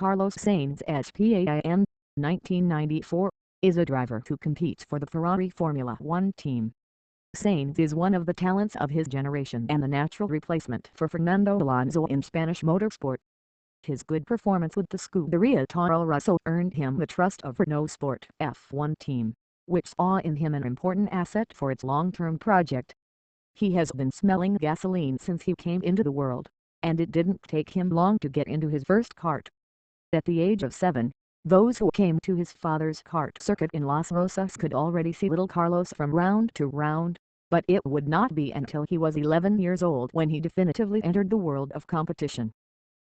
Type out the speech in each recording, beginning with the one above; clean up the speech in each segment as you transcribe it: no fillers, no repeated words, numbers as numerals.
Carlos Sainz SPAN, 1994, is a driver who competes for the Ferrari Formula One team. Sainz is one of the talents of his generation and the natural replacement for Fernando Alonso in Spanish motorsport. His good performance with the Scuderia Toro Rosso earned him the trust of Renault Sport F1 team, which saw in him an important asset for its long-term project. He has been smelling gasoline since he came into the world, and it didn't take him long to get into his first kart. At the age of 7, those who came to his father's kart circuit in Las Rosas could already see little Carlos from round to round, but it would not be until he was 11 years old when he definitively entered the world of competition.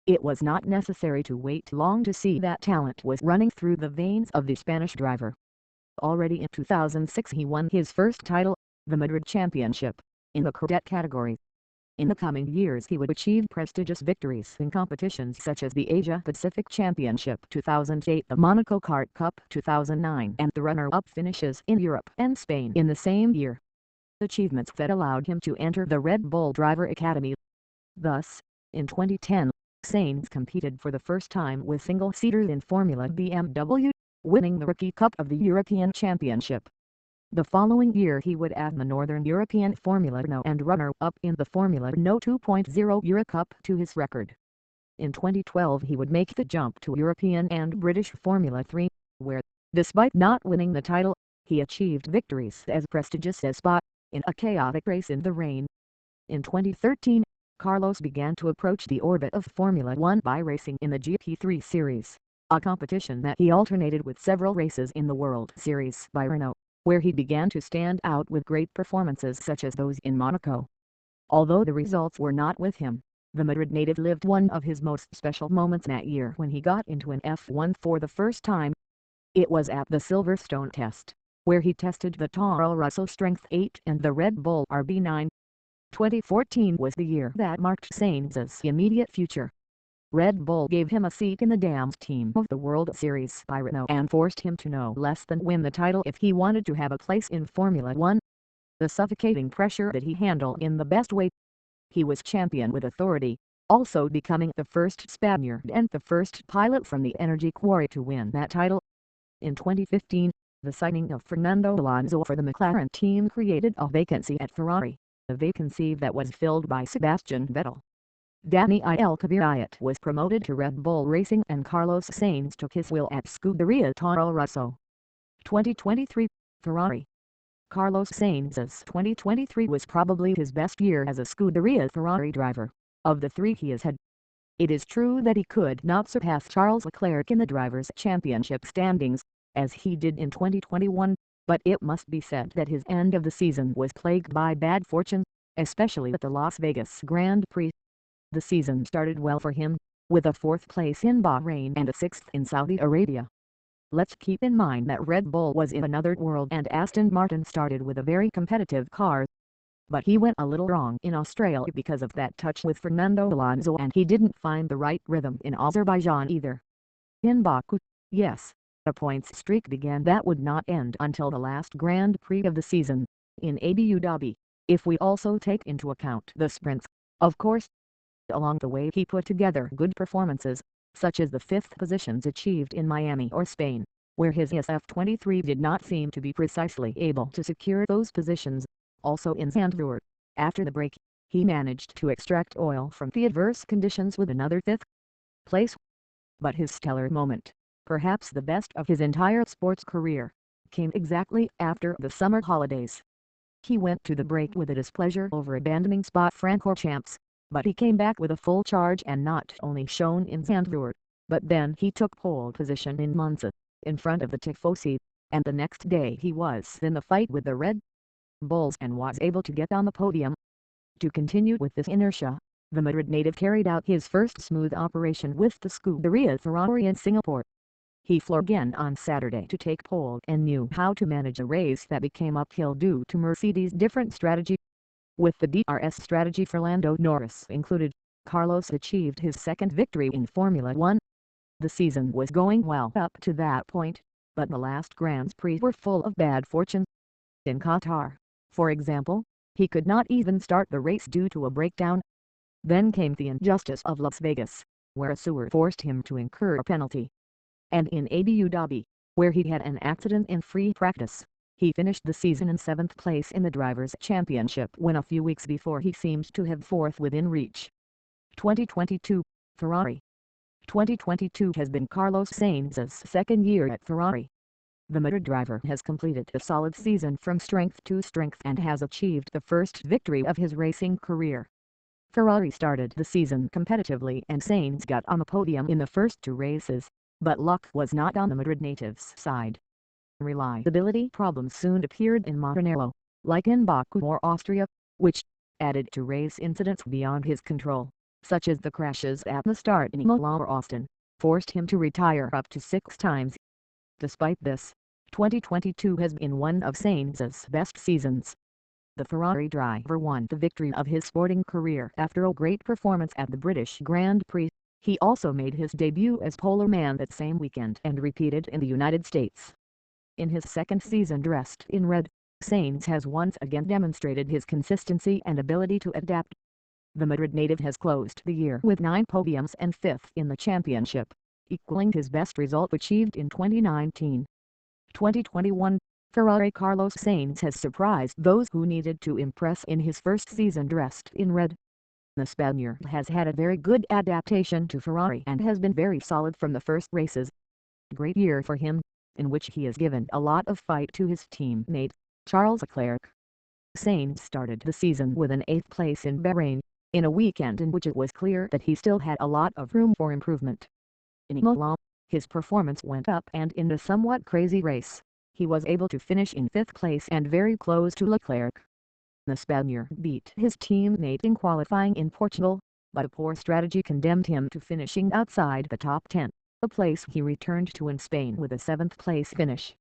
It was not necessary to wait long to see that talent was running through the veins of the Spanish driver. Already in 2006 he won his first title, the Madrid Championship, in the cadet category. In the coming years he would achieve prestigious victories in competitions such as the Asia Pacific Championship 2008, the Monaco Kart Cup 2009, and the runner-up finishes in Europe and Spain in the same year. Achievements that allowed him to enter the Red Bull Driver Academy. Thus, in 2010, Sainz competed for the first time with single-seaters in Formula BMW, winning the Rookie Cup of the European Championship. The following year he would add the Northern European Formula Renault and runner-up in the Formula Renault 2.0 Euro Cup to his record. In 2012 he would make the jump to European and British Formula 3, where, despite not winning the title, he achieved victories as prestigious as Spa, in a chaotic race in the rain. In 2013, Carlos began to approach the orbit of Formula One by racing in the GP3 Series, a competition that he alternated with several races in the World Series by Renault, where he began to stand out with great performances such as those in Monaco. Although the results were not with him, the Madrid native lived one of his most special moments that year when he got into an F1 for the first time. It was at the Silverstone test, where he tested the Toro Rosso Strength 8 and the Red Bull RB9. 2014 was the year that marked Sainz's immediate future. Red Bull gave him a seat in the Dams team of the World Series by Renault and forced him to no less than win the title if he wanted to have a place in Formula One. The suffocating pressure that he handled in the best way. He was champion with authority, also becoming the first Spaniard and the first pilot from the energy quarry to win that title. In 2015, the signing of Fernando Alonso for the McLaren team created a vacancy at Ferrari, a vacancy that was filled by Sebastian Vettel. Daniil Kvyat was promoted to Red Bull Racing and Carlos Sainz took his wheel at Scuderia Toro Rosso. 2023, Ferrari. Carlos Sainz's 2023 was probably his best year as a Scuderia Ferrari driver, of the three he has had. It is true that he could not surpass Charles Leclerc in the Drivers' Championship standings, as he did in 2021, but it must be said that his end of the season was plagued by bad fortune, especially at the Las Vegas Grand Prix. The season started well for him, with a 4th place in Bahrain and a 6th in Saudi Arabia. Let's keep in mind that Red Bull was in another world and Aston Martin started with a very competitive car. But he went a little wrong in Australia because of that touch with Fernando Alonso and he didn't find the right rhythm in Azerbaijan either. In Baku, yes, a points streak began that would not end until the last Grand Prix of the season, in Abu Dhabi, if we also take into account the sprints, of course. Along the way he put together good performances, such as the 5th positions achieved in Miami or Spain, where his SF23 did not seem to be precisely able to secure those positions. Also in Zandvoort, after the break, he managed to extract oil from the adverse conditions with another 5th place. But his stellar moment, perhaps the best of his entire sports career, came exactly after the summer holidays. He went to the break with a displeasure over abandoning Spa-Francorchamps, but he came back with a full charge and not only shone in Zandvoort, but then he took pole position in Monza, in front of the Tifosi, and the next day he was in the fight with the Red Bulls and was able to get on the podium. To continue with this inertia, the Madrid native carried out his first smooth operation with the Scuderia Ferrari in Singapore. He flew again on Saturday to take pole and knew how to manage a race that became uphill due to Mercedes' different strategy. With the DRS strategy for Lando Norris included, Carlos achieved his 2nd victory in Formula One. The season was going well up to that point, but the last Grands Prix were full of bad fortune. In Qatar, for example, he could not even start the race due to a breakdown. Then came the injustice of Las Vegas, where a sewer forced him to incur a penalty. And in Abu Dhabi, where he had an accident in free practice, he finished the season in 7th place in the Drivers' Championship when a few weeks before he seemed to have 4th within reach. 2022, Ferrari. 2022 has been Carlos Sainz's second year at Ferrari. The Madrid driver has completed a solid season from strength to strength and has achieved the first victory of his racing career. Ferrari started the season competitively and Sainz got on the podium in the first 2 races, but luck was not on the Madrid native's side. Reliability problems soon appeared in Maranello, like in Baku or Austria, which, added to race incidents beyond his control, such as the crashes at the start in Imola or Austin, forced him to retire up to 6 times. Despite this, 2022 has been one of Sainz's best seasons. The Ferrari driver won the victory of his sporting career after a great performance at the British Grand Prix. He also made his debut as poleman that same weekend and repeated in the United States. In his second season dressed in red, Sainz has once again demonstrated his consistency and ability to adapt. The Madrid native has closed the year with 9 podiums and 5th in the championship, equaling his best result achieved in 2019. 2021, Ferrari Carlos Sainz has surprised those who needed to impress in his first season dressed in red. The Spaniard has had a very good adaptation to Ferrari and has been very solid from the first races. Great year for him, in which he has given a lot of fight to his teammate, Charles Leclerc. Sainz started the season with an 8th place in Bahrain, in a weekend in which it was clear that he still had a lot of room for improvement. In Imola, his performance went up and in a somewhat crazy race, he was able to finish in 5th place and very close to Leclerc. The Spaniard beat his teammate in qualifying in Portugal, but a poor strategy condemned him to finishing outside the top 10. A place he returned to in Spain with a 7th place finish.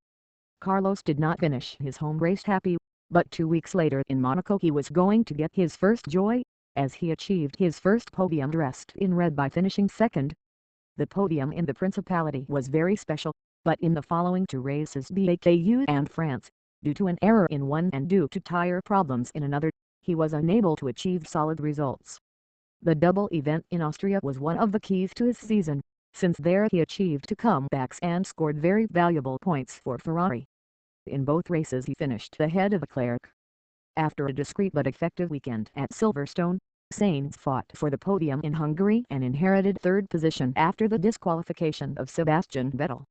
Carlos did not finish his home race happy, but 2 weeks later in Monaco he was going to get his first joy, as he achieved his first podium dressed in red by finishing 2nd. The podium in the Principality was very special, but in the following 2 races Baku and France, due to an error in one and due to tire problems in another, he was unable to achieve solid results. The double event in Austria was one of the keys to his season, since there he achieved 2 comebacks and scored very valuable points for Ferrari. In both races he finished ahead of Leclerc. After a discreet but effective weekend at Silverstone, Sainz fought for the podium in Hungary and inherited 3rd position after the disqualification of Sebastian Vettel.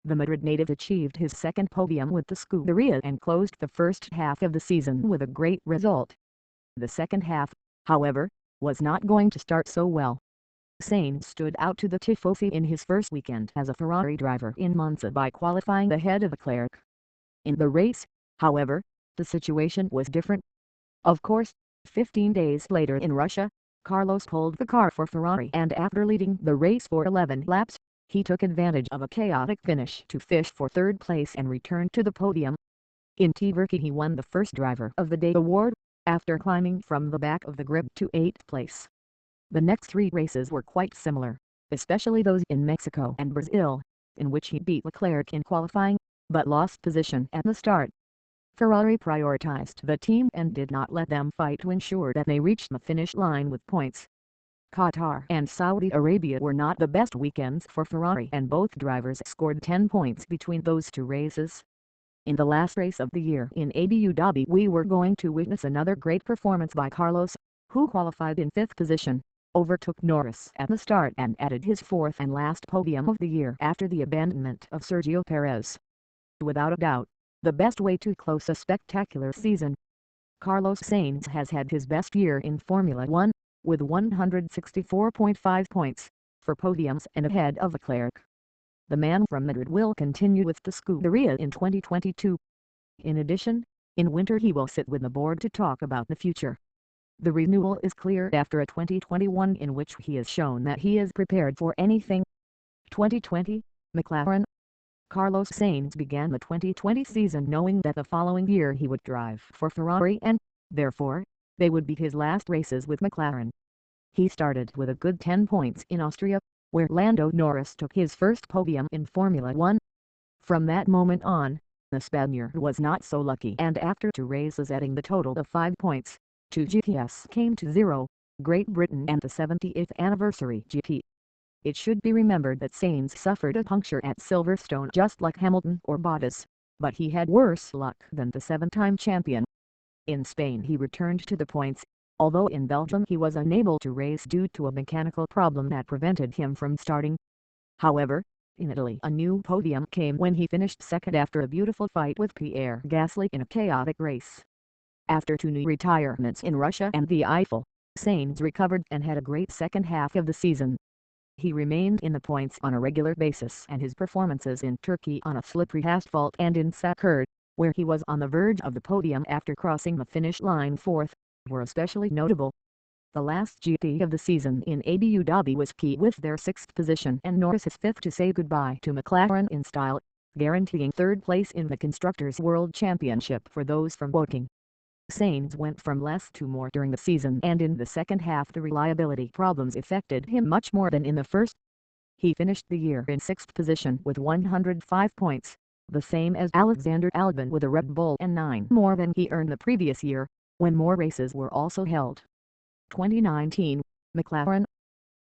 The Madrid native achieved his 2nd podium with the Scuderia and closed the first half of the season with a great result. The second half, however, was not going to start so well. Sainz stood out to the Tifosi in his first weekend as a Ferrari driver in Monza by qualifying ahead of Leclerc. In the race, however, the situation was different. Of course, 15 days later in Russia, Carlos pulled the car for Ferrari and after leading the race for 11 laps, he took advantage of a chaotic finish to fish for 3rd place and return to the podium. In Turkey he won the first Driver of the Day award, after climbing from the back of the grid to 8th place. The next 3 races were quite similar, especially those in Mexico and Brazil, in which he beat Leclerc in qualifying, but lost position at the start. Ferrari prioritized the team and did not let them fight to ensure that they reached the finish line with points. Qatar and Saudi Arabia were not the best weekends for Ferrari and both drivers scored 10 points between those 2 races. In the last race of the year in Abu Dhabi we were going to witness another great performance by Carlos, who qualified in 5th position, overtook Norris at the start and added his 4th and last podium of the year after the abandonment of Sergio Perez. Without a doubt, the best way to close a spectacular season. Carlos Sainz has had his best year in Formula 1, with 164.5 points, for podiums and ahead of Leclerc. The man from Madrid will continue with the Scuderia in 2022. In addition, in winter he will sit with the board to talk about the future. The renewal is clear after a 2021 in which he has shown that he is prepared for anything. 2020, McLaren. Carlos Sainz began the 2020 season knowing that the following year he would drive for Ferrari and, therefore, they would be his last races with McLaren. He started with a good 10 points in Austria, where Lando Norris took his first podium in Formula 1. From that moment on, the Spaniard was not so lucky and after 2 races adding the total of 5 points, 2 GPs came to 0, Great Britain and the 70th anniversary GP. It should be remembered that Sainz suffered a puncture at Silverstone just like Hamilton or Bottas, but he had worse luck than the seven-time champion. In Spain he returned to the points, although in Belgium he was unable to race due to a mechanical problem that prevented him from starting. However, in Italy a new podium came when he finished second after a beautiful fight with Pierre Gasly in a chaotic race. After two new retirements in Russia and the Eiffel, Sainz recovered and had a great second half of the season. He remained in the points on a regular basis, and his performances in Turkey on a slippery asphalt and in Sakir, where he was on the verge of the podium after crossing the finish line fourth, were especially notable. The last GP of the season in Abu Dhabi was key with their sixth position and Norris's fifth to say goodbye to McLaren in style, guaranteeing third place in the Constructors' World Championship for those from Woking. Sainz went from less to more during the season, and in the second half the reliability problems affected him much more than in the first. He finished the year in sixth position with 105 points, the same as Alexander Albon with a Red Bull and 9 more than he earned the previous year, when more races were also held. 2019, McLaren.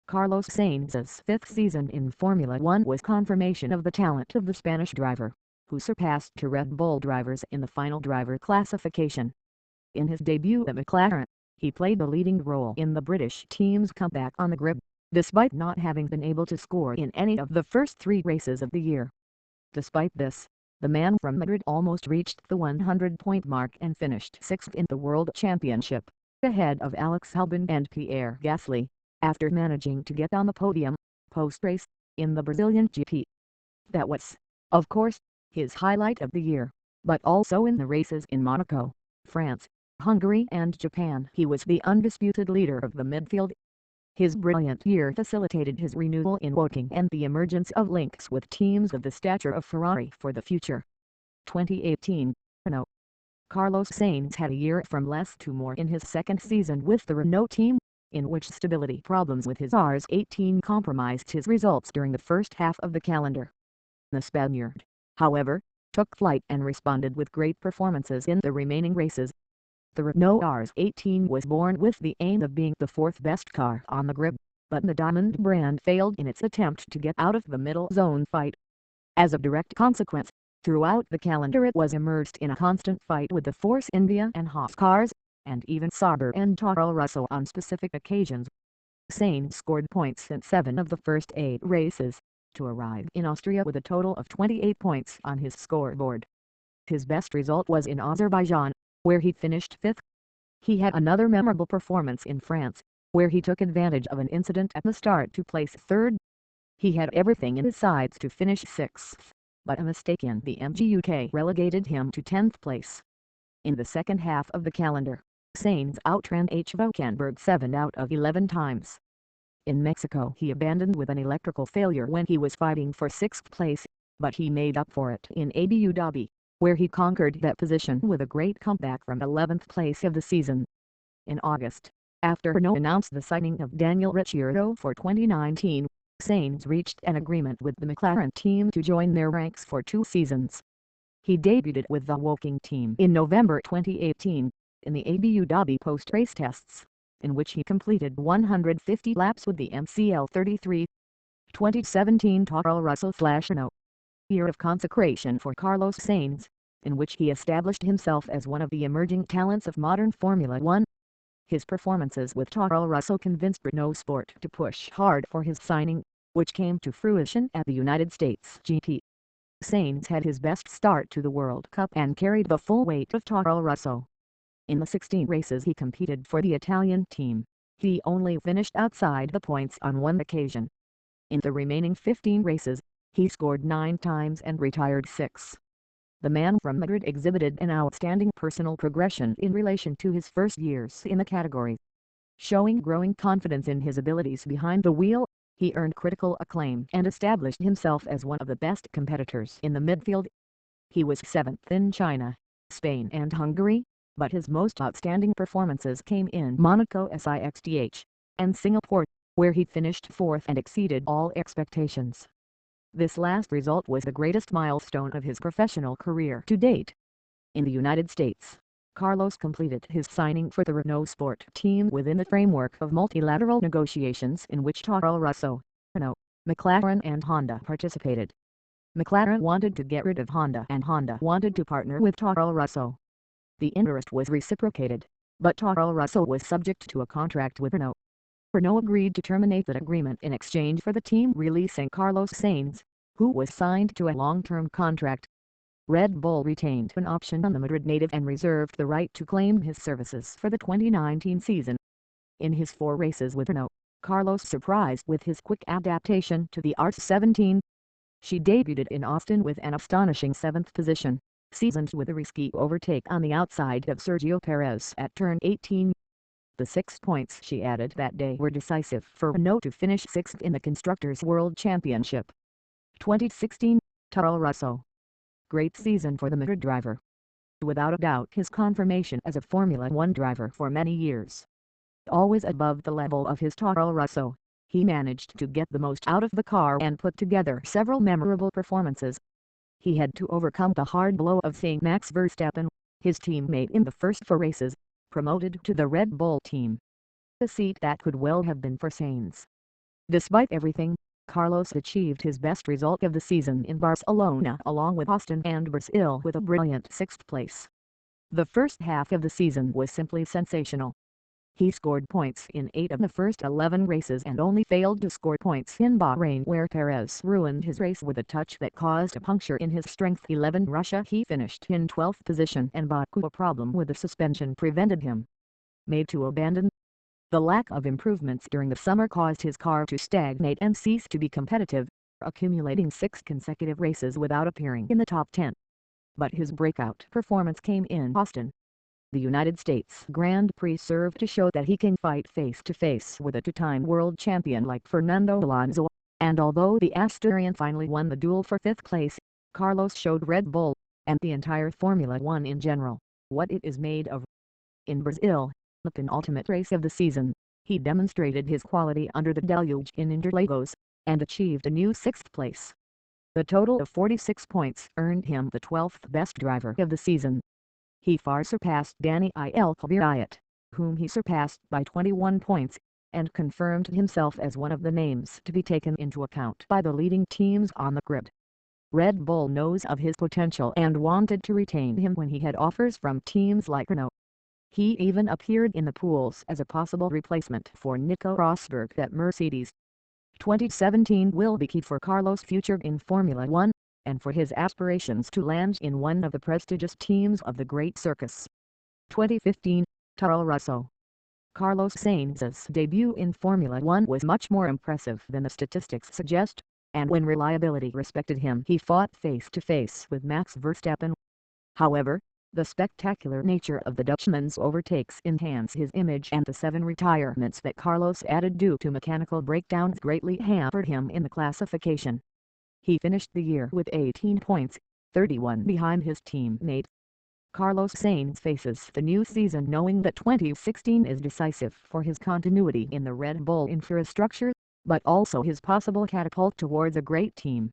Carlos Sainz's fifth season in Formula One was confirmation of the talent of the Spanish driver, who surpassed two Red Bull drivers in the final driver classification. In his debut at McLaren, he played the leading role in the British team's comeback on the grid, despite not having been able to score in any of the first three races of the year. Despite this, the man from Madrid almost reached the 100-point mark and finished sixth in the World Championship, ahead of Alex Albon and Pierre Gasly, after managing to get on the podium, post-race, in the Brazilian GP. That was, of course, his highlight of the year, but also in the races in Monaco, France, Hungary and Japan he was the undisputed leader of the midfield. His brilliant year facilitated his renewal in Woking and the emergence of links with teams of the stature of Ferrari for the future. 2018, Renault. Carlos Sainz had a year from less to more in his second season with the Renault team, in which stability problems with his RS18 compromised his results during the first half of the calendar. The Spaniard, however, took flight and responded with great performances in the remaining races. The Renault RS18 was born with the aim of being the fourth best car on the grid, but the Diamond brand failed in its attempt to get out of the middle zone fight. As a direct consequence, throughout the calendar it was immersed in a constant fight with the Force India and Haas cars, and even Sauber and Toro Rosso on specific occasions. Sainz scored points in 7 of the first 8 races, to arrive in Austria with a total of 28 points on his scoreboard. His best result was in Azerbaijan, where he finished fifth. He had another memorable performance in France, where he took advantage of an incident at the start to place third. He had everything in his sides to finish sixth, but a mistake in the MGUK relegated him to 10th place. In the second half of the calendar, Sainz outran Hülkenberg 7 out of 11 times. In Mexico he abandoned with an electrical failure when he was fighting for 6th place, but he made up for it in Abu Dhabi, where he conquered that position with a great comeback from 11th place of the season. In August, after Renault announced the signing of Daniel Ricciardo for 2019, Sainz reached an agreement with the McLaren team to join their ranks for 2 seasons. He debuted with the Woking team in November 2018, in the Abu Dhabi post-race tests, in which he completed 150 laps with the MCL 33. 2017 Toro Rosso/Renault. Year of consecration for Carlos Sainz, in which he established himself as one of the emerging talents of modern Formula One. His performances with Toro Rosso convinced Renault Sport to push hard for his signing, which came to fruition at the United States GP. Sainz had his best start to the World Cup and carried the full weight of Toro Rosso. In the 16 races he competed for the Italian team, he only finished outside the points on 1 occasion. In the remaining 15 races, he scored 9 times and retired 6. The man from Madrid exhibited an outstanding personal progression in relation to his first years in the category. Showing growing confidence in his abilities behind the wheel, he earned critical acclaim and established himself as one of the best competitors in the midfield. He was 7th in China, Spain and Hungary, but his most outstanding performances came in Monaco SIXDH, and Singapore, where he finished 4th and exceeded all expectations. This last result was the greatest milestone of his professional career to date. In the United States, Carlos completed his signing for the Renault Sport team within the framework of multilateral negotiations in which Toro Rosso, Renault, McLaren and Honda participated. McLaren wanted to get rid of Honda and Honda wanted to partner with Toro Rosso. The interest was reciprocated, but Toro Rosso was subject to a contract with Renault. Renault agreed to terminate that agreement in exchange for the team releasing Carlos Sainz, who was signed to a long-term contract. Red Bull retained an option on the Madrid native and reserved the right to claim his services for the 2019 season. In his 4 races with Renault, Carlos surprised with his quick adaptation to the RS17. She debuted in Austin with an astonishing 7th position, seasoned with a risky overtake on the outside of Sergio Perez at turn 18. The 6 points she added that day were decisive for Renault to finish 6th in the Constructors' World Championship. 2016, Toro Rosso. Great season for the Madrid driver. Without a doubt his confirmation as a Formula One driver for many years. Always above the level of his Toro Rosso, he managed to get the most out of the car and put together several memorable performances. He had to overcome the hard blow of seeing Max Verstappen, his teammate in the first 4 races, promoted to the Red Bull team. A seat that could well have been for Sainz. Despite everything, Carlos achieved his best result of the season in Barcelona along with Austin and Brazil with a brilliant 6th place. The first half of the season was simply sensational. He scored points in 8 of the first 11 races and only failed to score points in Bahrain where Perez ruined his race with a touch that caused a puncture in his strength 11. Russia he finished in 12th position and Baku a problem with the suspension prevented him. Made to abandon. The lack of improvements during the summer caused his car to stagnate and cease to be competitive, accumulating 6 consecutive races without appearing in the top 10. But his breakout performance came in Austin. The United States Grand Prix served to show that he can fight face-to-face with a 2-time world champion like Fernando Alonso, and although the Asturian finally won the duel for 5th place, Carlos showed Red Bull, and the entire Formula One in general, what it is made of. In Brazil, the penultimate race of the season, he demonstrated his quality under the deluge in Interlagos, and achieved a new 6th place. The total of 46 points earned him the 12th best driver of the season. He far surpassed Dani Kvyat, whom he surpassed by 21 points, and confirmed himself as one of the names to be taken into account by the leading teams on the grid. Red Bull knows of his potential and wanted to retain him when he had offers from teams like Renault. He even appeared in the pools as a possible replacement for Nico Rosberg at Mercedes. 2017 will be key for Carlos' future in Formula One, and for his aspirations to land in one of the prestigious teams of the Great Circus. 2015, Toro Rosso. Carlos Sainz's debut in Formula One was much more impressive than the statistics suggest, and when reliability respected him he fought face-to-face with Max Verstappen. However, the spectacular nature of the Dutchman's overtakes enhanced his image and the 7 retirements that Carlos added due to mechanical breakdowns greatly hampered him in the classification. He finished the year with 18 points, 31 behind his teammate. Carlos Sainz faces the new season knowing that 2016 is decisive for his continuity in the Red Bull infrastructure, but also his possible catapult towards a great team.